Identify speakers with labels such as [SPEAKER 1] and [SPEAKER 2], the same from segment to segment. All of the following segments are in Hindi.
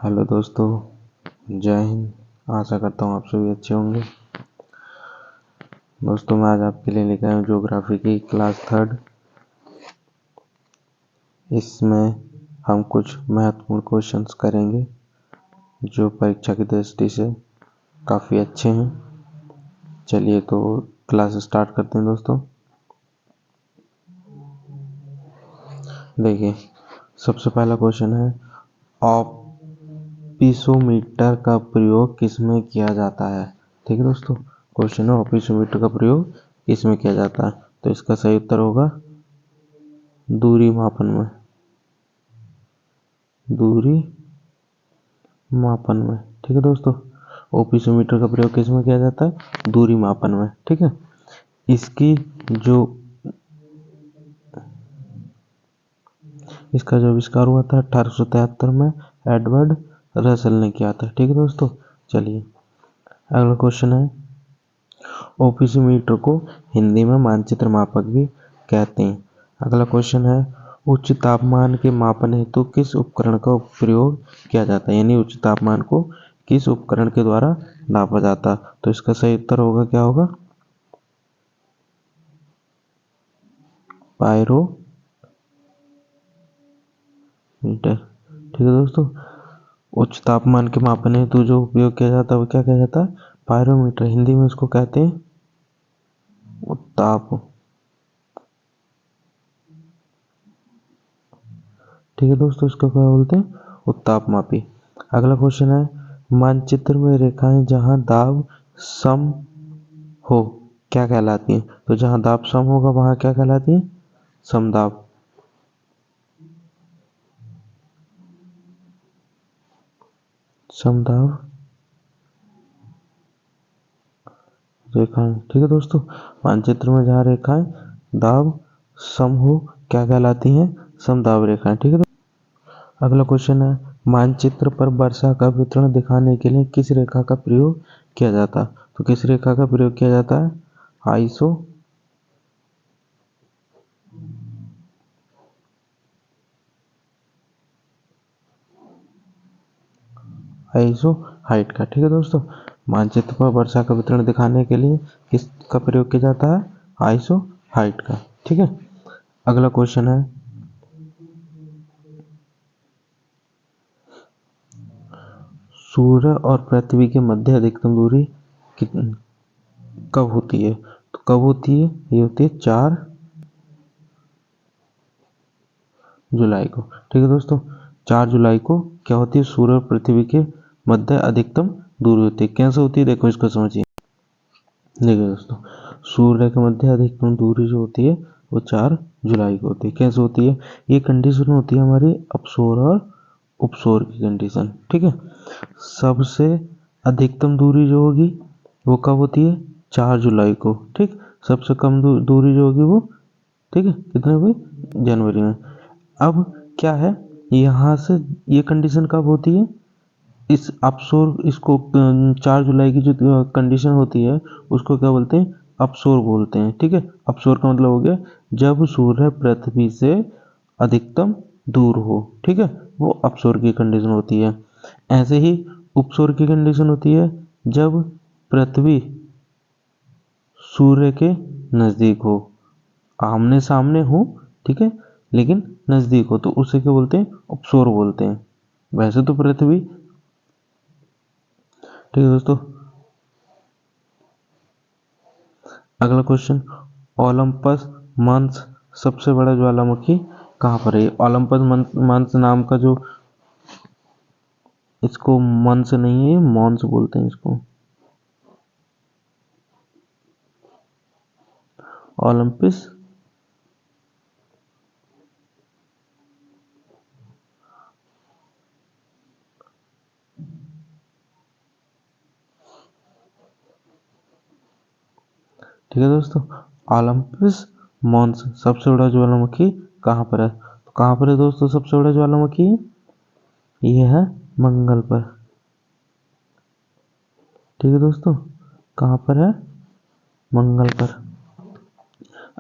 [SPEAKER 1] हेलो दोस्तों, जय हिंद। आशा करता हूँ आप सभी अच्छे होंगे। दोस्तों, मैं आज आपके लिए लेकर आया हूँ ज्योग्राफी की क्लास 3। इसमें हम कुछ महत्वपूर्ण क्वेश्चंस करेंगे जो परीक्षा की दृष्टि से काफ़ी अच्छे हैं। चलिए तो क्लास स्टार्ट करते हैं दोस्तों। देखिए, सबसे पहला क्वेश्चन है, ऑप्टिसोमीटर का प्रयोग किसमें किया जाता है। ठीक है दोस्तों, क्वेश्चन है ऑप्टिसोमीटर का प्रयोग किसमें किया जाता है। तो इसका सही उत्तर होगा दूरी मापन में। दूरी मापन में, ठीक है दोस्तों। ऑप्टिसोमीटर का प्रयोग किसमें किया जाता है? दूरी मापन में, ठीक है। इसका जो आविष्कार हुआ था 1873 में एडवर्ड रसल ने किया था। ठीक है दोस्तों। चलिए अगला क्वेश्चन है, ऑप्टिसोमीटर को हिंदी में मानचित्र मापक भी कहते हैं। अगला क्वेश्चन है, उच्च तापमान के मापन हेतु किस उपकरण का प्रयोग किया जाता है, यानी उच्च तापमान को किस उपकरण के द्वारा नापा जाता है। तो इसका सही उत्तर होगा, क्या होगा? पायरोमीटर। ठीक है दोस्तों, उच्च तापमान के मापन हेतु जो उपयोग किया जाता है वो क्या किया जाता है? पायरोमीटर। हिंदी में इसको कहते हैं उत्ताप। ठीक है दोस्तों, इसको क्या बोलते हैं? उत्ताप मापी। अगला क्वेश्चन है, मानचित्र में रेखाएं जहां दाब सम हो क्या कहलाती हैं। तो जहां दाब सम होगा वहां क्या कहलाती है? समदाब। समदाब रेखाएं। ठीक है दोस्तों, मानचित्र में जहां रेखाएं दाब सम हो क्या कहलाती हैं? समदाब रेखाएं। ठीक है। अगला क्वेश्चन है, मानचित्र पर वर्षा का वितरण दिखाने के लिए किस रेखा का प्रयोग किया जाता है। तो किस रेखा का प्रयोग किया जाता है? आइसो आइसो हाइट का। ठीक है दोस्तों, मानचित्र पर वर्षा का वितरण दिखाने के लिए किस का प्रयोग किया जाता है? आइसो हाइट का। ठीक है। अगला क्वेश्चन है, सूर्य और पृथ्वी के मध्य अधिकतम दूरी कब होती है? तो कब होती है? ये होती है 4 जुलाई को। ठीक है दोस्तों, 4 जुलाई को क्या होती है? सूर्य और पृथ्वी के मध्य अधिकतम दूरी होती है। कैसे होती है देखो, इसको समझिए। देखिए दोस्तों, सूर्य के मध्य अधिकतम दूरी जो होती है वो 4 जुलाई को होती है। कैसे होती है? ये कंडीशन होती है हमारी अपसोर और उपसोर की कंडीशन। ठीक है। सबसे अधिकतम दूरी जो होगी वो कब होती है? 4 जुलाई को। ठीक। सबसे कम दूरी जो होगी वो, ठीक है, कितने हुई? जनवरी में। अब क्या है, यहाँ से ये कंडीशन कब होती है? इस अपसोर, इसको 4 जुलाई की जो कंडीशन होती है उसको क्या बोलते हैं? अपसोर बोलते हैं। ठीक है। अपसोर का मतलब हो गया जब सूर्य पृथ्वी से अधिकतम दूर हो। ठीक है, वो अपसोर की कंडीशन होती है। ऐसे ही उपसोर की कंडीशन होती है जब पृथ्वी सूर्य के नजदीक हो, आमने सामने हो, ठीक है, लेकिन नजदीक हो, तो उसे क्या बोलते हैं? उपसोर बोलते हैं। वैसे तो पृथ्वी, ठीक है दोस्तों। अगला क्वेश्चन, ओलंपस मंस सबसे बड़ा ज्वालामुखी कहाँ पर है? ओलंपस मंस नाम का जो, इसको मंस नहीं है, मॉन्स बोलते हैं इसको। ओलंपिस ठीक है दोस्तों, ओलंपस मॉन्स सबसे बड़ा ज्वालामुखी कहाँ पर है? तो कहाँ पर है दोस्तों सबसे बड़ा ज्वालामुखी? ये है मंगल पर। ठीक है दोस्तों, कहाँ पर है? मंगल पर।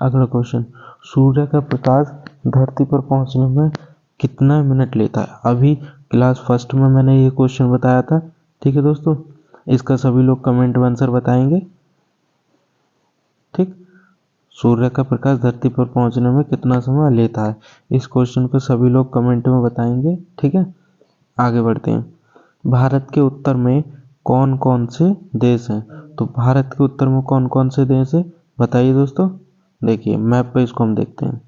[SPEAKER 1] अगला क्वेश्चन, सूर्य का प्रकाश धरती पर पहुंचने में कितना मिनट लेता है। अभी क्लास फर्स्ट में मैंने ये क्वेश्चन बताया था। ठीक है दोस्तों, इसका सभी लोग कमेंट में आंसर बताएंगे। ठीक, सूर्य का प्रकाश धरती पर पहुंचने में कितना समय लेता है, इस क्वेश्चन को सभी लोग कमेंट में बताएंगे। ठीक है, आगे बढ़ते हैं। भारत के उत्तर में कौन कौन से देश हैं? तो भारत के उत्तर में कौन कौन से देश है बताइए दोस्तों। देखिए मैप पे इसको हम देखते हैं।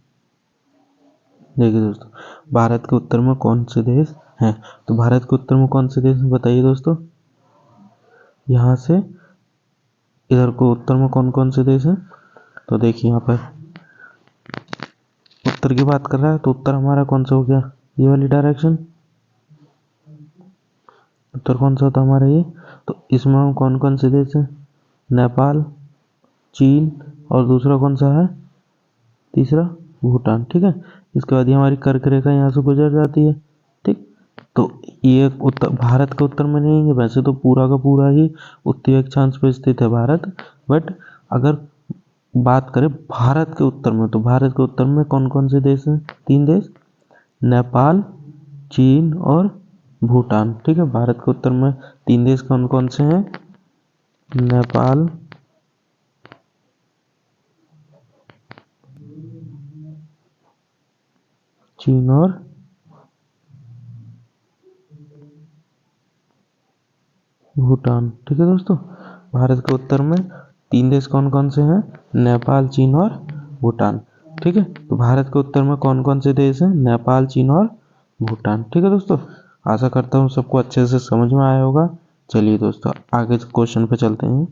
[SPEAKER 1] देखिए दोस्तों, भारत के उत्तर में कौन से देश हैं? तो भारत के उत्तर में कौन से देश हैं बताइए दोस्तों। यहाँ से इधर को उत्तर में कौन कौन से देश हैं? तो देखिए यहाँ पर उत्तर की बात कर रहा है, तो उत्तर हमारा कौन सा हो गया, ये वाली डायरेक्शन। उत्तर कौन सा होता हमारा ये? तो इसमें हम कौन कौन से देश हैं? नेपाल, चीन, और दूसरा कौन सा है, तीसरा भूटान। ठीक है, इसके बाद ये हमारी कर्क रेखा यहाँ से गुजर जाती है। ठीक, तो ये उत्तर भारत के उत्तर में नहीं है, वैसे तो पूरा का पूरा ही उत्तरी अक्षांश पर स्थित है भारत, बट अगर बात करें भारत के उत्तर में, तो भारत के उत्तर में कौन कौन से देश हैं? 3 देश, नेपाल, चीन और भूटान। ठीक है, भारत के उत्तर में 3 देश कौन कौन से हैं? नेपाल, चीन और भूटान। ठीक है दोस्तों, भारत के उत्तर में 3 देश कौन कौन से हैं? नेपाल, चीन और भूटान। ठीक है, तो भारत के उत्तर में कौन कौन से देश हैं? नेपाल, चीन और भूटान। ठीक है दोस्तों, आशा करता हूँ सबको अच्छे से समझ में आया होगा। चलिए दोस्तों आगे क्वेश्चन पे चलते हैं।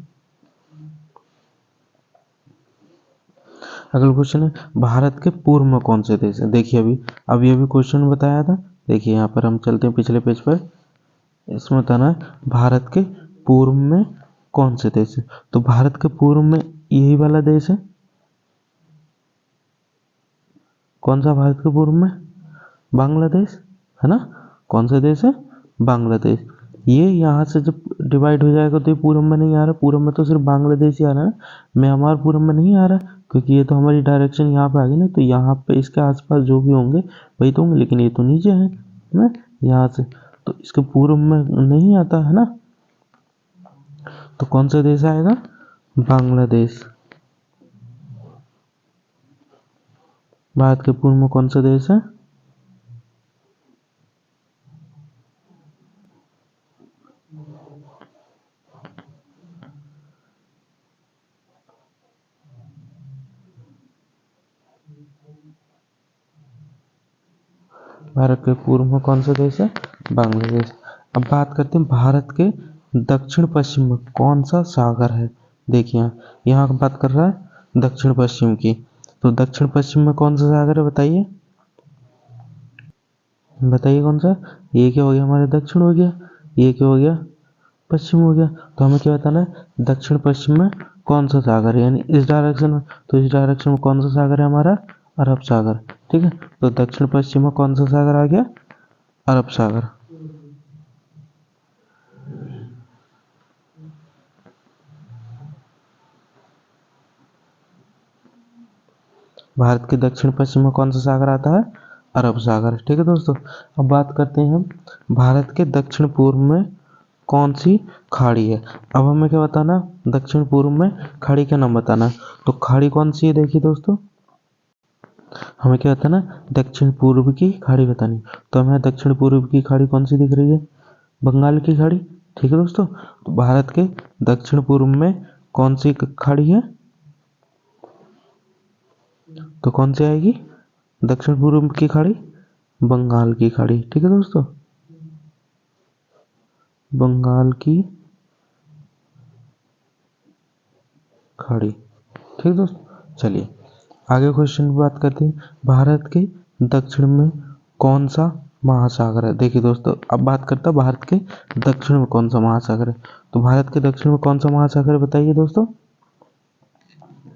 [SPEAKER 1] अगला क्वेश्चन है, भारत के पूर्व में कौन से देश हैं? देखिए अभी अभी क्वेश्चन बताया था। देखिए यहाँ पर हम चलते हैं पिछले पेज पर। इसमें बताना है भारत के पूर्व में कौन से देश है। तो भारत के पूर्व में यही वाला देश है। कौन सा भारत के पूर्व में? बांग्लादेश, है ना। कौन सा देश है? बांग्लादेश। ये यहाँ से जब डिवाइड हो जाएगा तो ये पूर्व में नहीं आ रहा, पूर्व में तो सिर्फ बांग्लादेश ही आ रहा है, म्यांमार पूर्व में नहीं आ रहा, क्योंकि ये तो हमारी डायरेक्शन यहाँ पे आ गई ना, तो यहाँ पे इसके आसपास जो भी होंगे वही तो होंगे, लेकिन ये तो नीचे है ना यहाँ से, तो इसके पूर्व में नहीं आता है ना। तो कौन सा देश आएगा? बांग्लादेश। भारत के पूर्व में कौन सा देश है? भारत के पूर्व में कौन सा देश है? बांग्लादेश। अब बात करते हैं भारत के दक्षिण पश्चिम में कौन सा सागर है। देखिए यहाँ बात कर रहा है दक्षिण पश्चिम की, तो दक्षिण पश्चिम में कौन सा सागर है बताइए। बताइए कौन सा? ये क्या हो गया हमारा दक्षिण हो गया, ये क्या हो गया पश्चिम हो गया। तो हमें क्या बताना है, दक्षिण पश्चिम में कौन सा सागर है, यानी इस डायरेक्शन में। तो इस डायरेक्शन में कौन सा सागर है हमारा? अरब सागर। ठीक है, तो दक्षिण पश्चिम में कौन सा सागर आ गया? अरब सागर। भारत के दक्षिण पश्चिम में कौन सा सागर आता है? अरब सागर। ठीक है दोस्तों, अब बात करते हैं हम भारत के दक्षिण पूर्व में कौन सी खाड़ी है। अब हमें क्या बताना, दक्षिण पूर्व में खाड़ी का नाम बताना। तो खाड़ी कौन सी है देखिए दोस्तों, हमें क्या बताना, दक्षिण पूर्व की खाड़ी बतानी। तो हमें दक्षिण पूर्व की खाड़ी कौन सी दिख रही है? बंगाल की खाड़ी। ठीक है दोस्तों, तो भारत के दक्षिण पूर्व में कौन सी खाड़ी है? तो कौन सी आएगी दक्षिण पूर्व की खाड़ी? बंगाल की खाड़ी। ठीक है दोस्तों, बंगाल की खाड़ी। ठीक दोस्तों, चलिए आगे क्वेश्चन की बात करते हैं। भारत के दक्षिण में कौन सा महासागर है। देखिए दोस्तों, अब बात करता है भारत के दक्षिण में कौन सा महासागर है। तो भारत के दक्षिण में कौन सा महासागर है बताइए दोस्तों।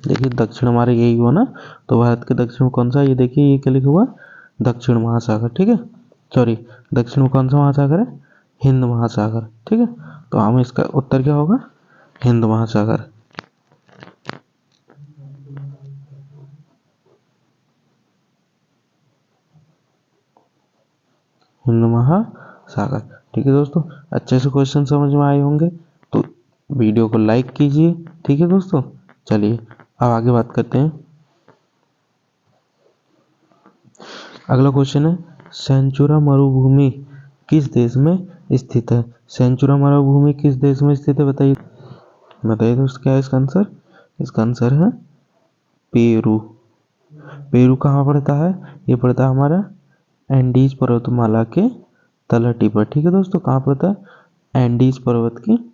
[SPEAKER 1] देखिए दक्षिण हमारे यही हुआ ना, तो भारत के दक्षिण में कौन सा, ये देखिए ये क्या लिखा हुआ, दक्षिण महासागर। ठीक है, सॉरी, दक्षिण में कौन सा महासागर है? हिंद महासागर। ठीक है, तो हम इसका उत्तर क्या होगा? हिंद महासागर। हिंद महासागर। ठीक है दोस्तों, अच्छे से क्वेश्चन समझ में आए होंगे तो वीडियो को लाइक कीजिए। ठीक है दोस्तों, चलिए अब आगे बात करते हैं। अगला क्वेश्चन है, सेंचुरा मरुभूमि किस देश में स्थित है? सेंचुरा मरुभूमि किस देश में स्थित है बताइए। बताइए दोस्तों, क्या है इसका आंसर? इसका आंसर है पेरू। पेरू कहाँ पड़ता है? ये पड़ता है हमारा एंडीज पर्वतमाला के तलहटी पर। ठीक है दोस्तों, कहाँ पड़ता है? एंडीज पर्वत की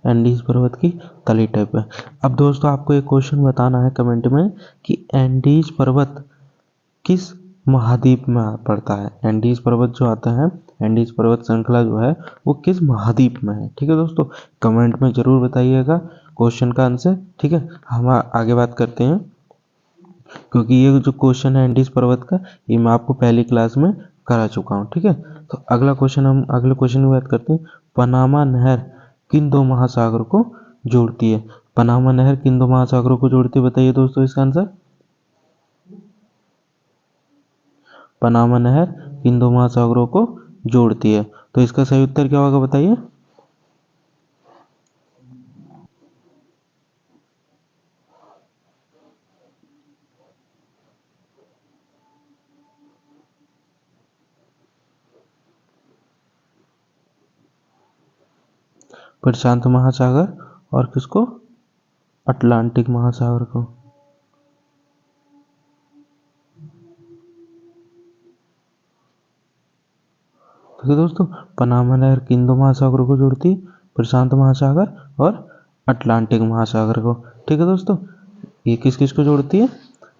[SPEAKER 1] एंडीज पर्वत की तलहटी पर। अब दोस्तों आपको एक क्वेश्चन बताना है कमेंट में कि एंडीज पर्वत किस महाद्वीप में पड़ता है? एंडीज पर्वत जो आता है, एंडीज पर्वत श्रृंखला जो है वो किस महाद्वीप में है? ठीक है दोस्तों, कमेंट में जरूर बताइएगा क्वेश्चन का आंसर। ठीक है, हम आगे बात करते हैं, क्योंकि ये जो क्वेश्चन है एंडीज पर्वत का, ये मैं आपको पहली क्लास में करा चुका हूँ। ठीक है, तो अगले क्वेश्चन की बात करते हैं। पनामा नहर किन दो महासागरों को जोड़ती है? पनामा नहर किन दो महासागरों को जोड़ती है बताइए दोस्तों इसका आंसर। पनामा नहर किन दो महासागरों को जोड़ती है? तो इसका सही उत्तर क्या होगा बताइए। प्रशांत महासागर और किसको? अटलांटिक महासागर को। ठीक है दोस्तों, पनामा नहर किन दो महासागरों को जोड़ती है? प्रशांत महासागर और अटलांटिक महासागर को। ठीक है दोस्तों, ये किस किस को जोड़ती है?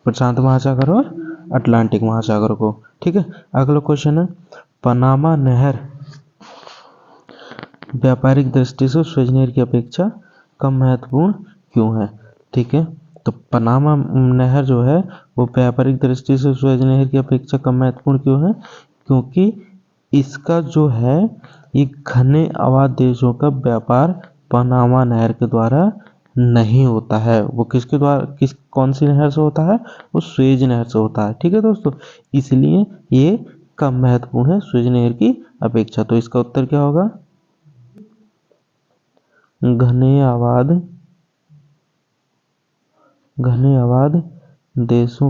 [SPEAKER 1] प्रशांत महासागर और अटलांटिक महासागर को। ठीक है, अगला क्वेश्चन है, पनामा नहर व्यापारिक दृष्टि से स्वेज नहर की अपेक्षा कम महत्वपूर्ण क्यों है? ठीक है, तो पनामा नहर जो है वो व्यापारिक दृष्टि से स्वेज नहर की अपेक्षा कम महत्वपूर्ण क्यों है? क्योंकि इसका जो है ये घने आबाद देशों का व्यापार पनामा नहर के द्वारा नहीं होता है। वो किसके द्वारा, कौन सी नहर से होता है? वो स्वेज नहर से होता है। ठीक है दोस्तों, इसलिए ये कम महत्वपूर्ण है स्वेज नहर की अपेक्षा। तो इसका उत्तर क्या होगा? घने आबाद देशों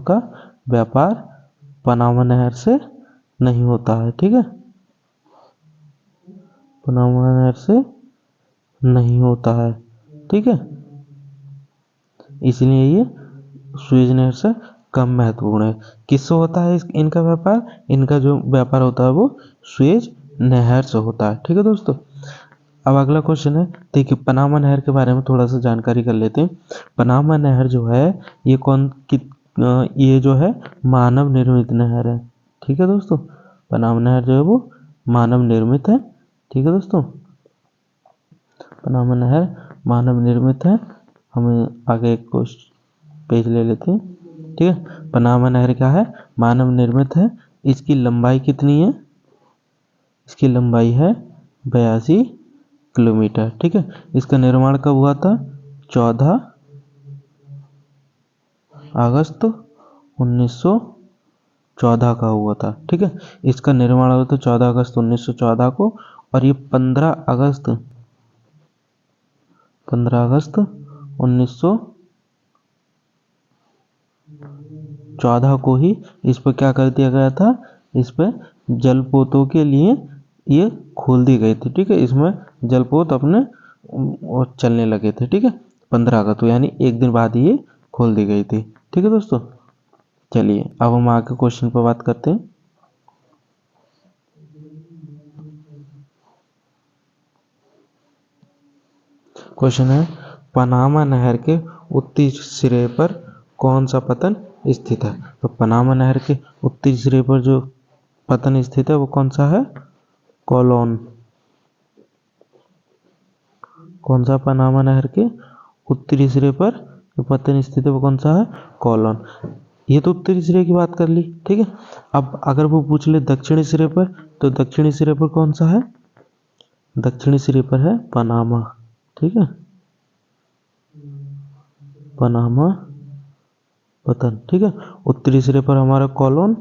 [SPEAKER 1] का व्यापार पनामा नहर से नहीं होता है। ठीक है, पनामा नहर से नहीं होता है। ठीक है, इसलिए ये स्वेज नहर से कम महत्वपूर्ण है। किससे होता है इनका व्यापार? इनका जो व्यापार होता है वो स्वेज नहर से होता है। ठीक है दोस्तों, अब अगला क्वेश्चन है, देखिए पनामा नहर के बारे में थोड़ा सा जानकारी कर लेते हैं। पनामा नहर जो है ये जो है मानव निर्मित नहर है। ठीक है दोस्तों, पनामा नहर जो है वो मानव निर्मित है। ठीक है दोस्तों, पनामा नहर मानव निर्मित है। हमें आगे एक पेज ले लेते हैं। ठीक है, पनामा नहर क्या है? मानव निर्मित है। इसकी लंबाई कितनी है? इसकी लंबाई है 82 किलोमीटर। ठीक है, इसका निर्माण कब हुआ था? 14 अगस्त 1914 का हुआ था। ठीक है, इसका निर्माण हुआ था 14 अगस्त 1914 को, और ये 15 अगस्त 1914 को ही इस पर क्या कर दिया गया था? इस पर जलपोतों के लिए ये खोल दी गई थी। ठीक है, इसमें जलपोत अपने चलने लगे थे। ठीक है, 15 अगस्त, तो यानी एक दिन बाद ये खोल दी गई थी। ठीक है दोस्तों, चलिए अब हम आगे क्वेश्चन पर बात करते हैं। क्वेश्चन है, पनामा नहर के उत्तरी सिरे पर कौन सा पतन स्थित है? तो पनामा नहर के उत्तरी सिरे पर जो पतन स्थित है वो कौन सा है? कोलोन। कौन सा? पनामा नहर के उत्तरी सिरे पर जो पतन स्थित है वो कौन सा है? कोलोन। ये तो उत्तरी सिरे की बात कर ली, ठीक है। अब अगर वो पूछ ले दक्षिणी सिरे पर, तो दक्षिणी सिरे पर कौन सा है? दक्षिणी सिरे पर है पनामा, ठीक है, पनामा पतन, ठीक है। उत्तरी सिरे पर हमारा कोलोन,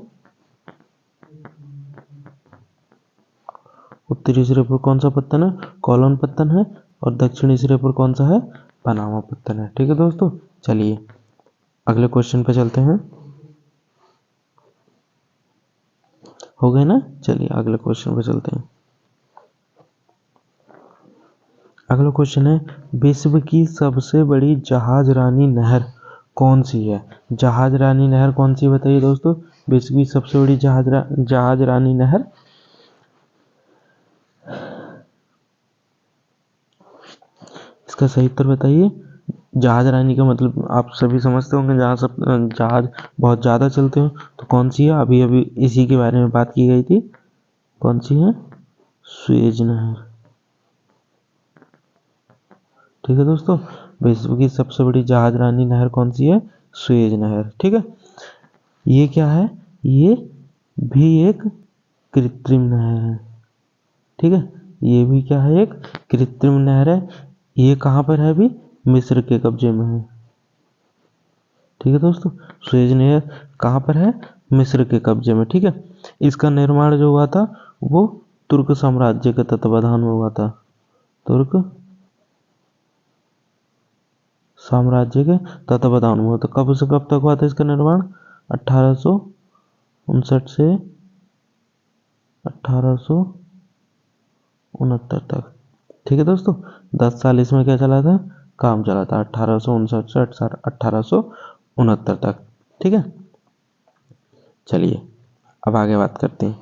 [SPEAKER 1] उत्तरी सिरे पर कौन सा पत्तन है? कोलोन पत्तन है। और दक्षिणी सिरे पर कौन सा है? पनामा पत्तन है, ठीक है दोस्तों। चलिए अगले क्वेश्चन पे चलते हैं। हो गए ना? चलिए अगले क्वेश्चन पे चलते हैं। अगला क्वेश्चन है, विश्व की सबसे बड़ी जहाज रानी नहर कौन सी है? जहाज रानी नहर कौन सी बताइए दोस्तों? विश्व की सबसे बड़ी जहाज रानी नहर, इसका सही उत्तर बताइए। जहाज रानी का मतलब आप सभी समझते होंगे, जहाँ सब जहाज बहुत ज़्यादा चलते हो, तो कौन सी है? अभी अभी इसी के बारे में बात की गई थी। कौन सी है? सुएज नहर, ठीक है दोस्तों। विश्व की सबसे बड़ी जहाज रानी नहर कौन सी है? सुएज नहर, ठीक है। ये क्या है? ये भी एक कृत्रिम नहर है, ठीक है। ये भी क्या है? एक कृत्रिम नहर है। ये कहाँ पर है? अभी मिस्र के कब्जे में है, ठीक है दोस्तों। सुएज नहर कहाँ पर है? मिस्र के कब्जे में, ठीक है। इसका निर्माण जो हुआ था वो तुर्क साम्राज्य के तत्वाधान में हुआ था, तुर्क साम्राज्य के तत्वाधान में हुआ था। कब से कब तक हुआ था इसका निर्माण? 1859 से 1869 तक, ठीक है दोस्तों। 10 साल इसमें क्या चला था? काम चला था, 1859 से 1869 तक, ठीक है। चलिए अब आगे बात करते हैं।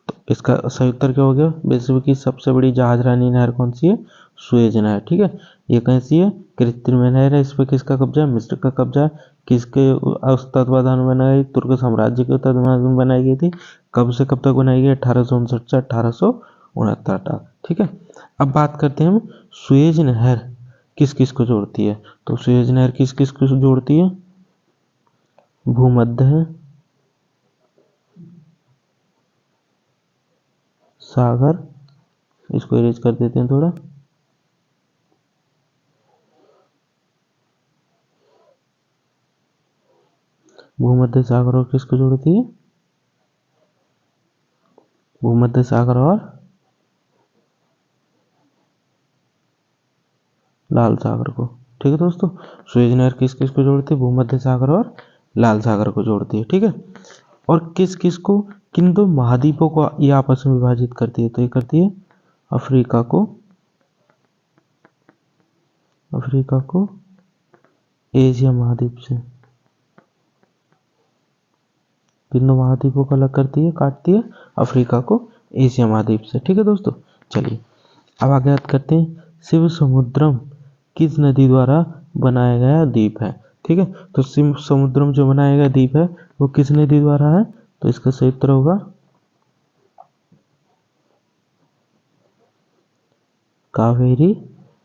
[SPEAKER 1] तो इसका सही उत्तर क्या हो गया? विश्व की सबसे बड़ी जहाज रानी नहर कौन सी है? सुएज नहर, ठीक है। ये कैसी है? कृत्रिम नहर है। इस पर किसका कब्जा है? मिस्र का कब्जा है। किसके तत्वाधान में बनाई गई? तुर्क साम्राज्य के तत्वाधान में बनाई गई थी। कब से कब तक बनाई गई? 1859 से 1869 तक, ठीक है। अब बात करते हैं हम, सुएज नहर किस किस को जोड़ती है? तो सुएज नहर किस किस को जोड़ती है? भूमध्य सागर, इसको इरेज कर देते हैं थोड़ा, भूमध्य सागर और किसको जोड़ती है? भूमध्य सागर और लाल सागर को, ठीक है दोस्तों। सुएज नहर किस किस को जोड़ती है? भूमध्य सागर और लाल सागर को जोड़ती है, ठीक है। और किस किस को, किन दो महाद्वीपों को ये आपस में विभाजित करती है? तो ये करती है अफ्रीका को, अफ्रीका को एशिया महाद्वीप से। किन दो महाद्वीपों को अलग करती है, काटती है? अफ्रीका को एशिया महाद्वीप से, ठीक है दोस्तों। चलिए अब आगे बात करते हैं, शिव समुद्रम किस नदी द्वारा बनाया गया द्वीप है? ठीक है, तो शिव समुद्रम जो बनाया गया द्वीप है वो किस नदी द्वारा है? तो इसका सही उत्तर होगा कावेरी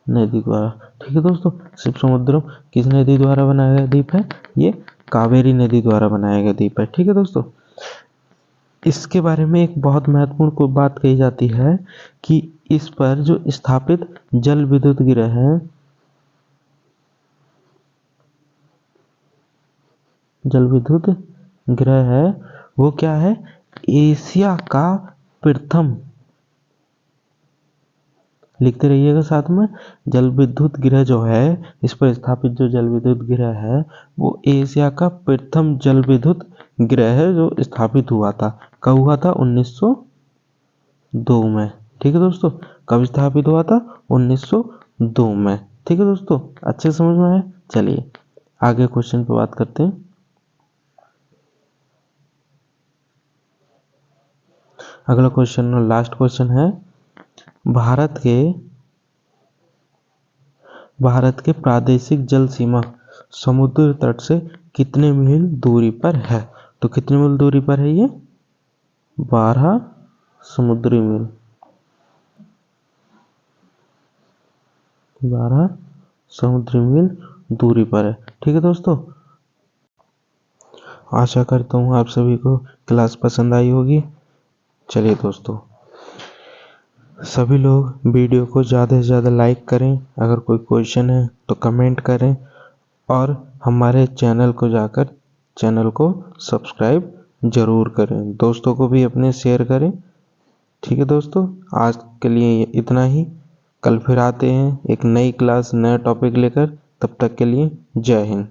[SPEAKER 1] नदी द्वारा, ठीक है दोस्तों। शिव समुद्रम किस नदी द्वारा बनाया गया द्वीप है? ये कावेरी नदी द्वारा बनाया गया द्वीप है, ठीक है दोस्तों। इसके बारे में एक बहुत महत्वपूर्ण को बात कही जाती है कि इस पर जो स्थापित जल विद्युत गृह है, जल विद्युत गृह है, वो क्या है? एशिया का प्रथम, लिखते रहिएगा साथ में, जल विद्युत गृह जो है, इस पर स्थापित जो जल विद्युत गृह है वो एशिया का प्रथम जल विद्युत गृह है जो स्थापित हुआ था। कब हुआ था? 1902 में, ठीक है दोस्तों। कब स्थापित हुआ था? 1902 में, ठीक है दोस्तों। अच्छे से समझ में आया? चलिए आगे क्वेश्चन पे बात करते हैं। अगला क्वेश्चन और लास्ट क्वेश्चन है, भारत के प्रादेशिक जल सीमा समुद्र तट से कितने मील दूरी पर है? तो कितने मील दूरी पर है ये? 12 समुद्री मील, 12 समुद्री मील दूरी पर है, ठीक है दोस्तों। आशा करता हूँ आप सभी को क्लास पसंद आई होगी। चलिए दोस्तों, सभी लोग वीडियो को ज़्यादा से ज़्यादा लाइक करें, अगर कोई क्वेश्चन है तो कमेंट करें और हमारे चैनल को जाकर चैनल को सब्सक्राइब ज़रूर करें, दोस्तों को भी अपने शेयर करें। ठीक है दोस्तों, आज के लिए इतना ही। कल फिर आते हैं एक नई क्लास, नया टॉपिक लेकर। तब तक के लिए जय हिंद।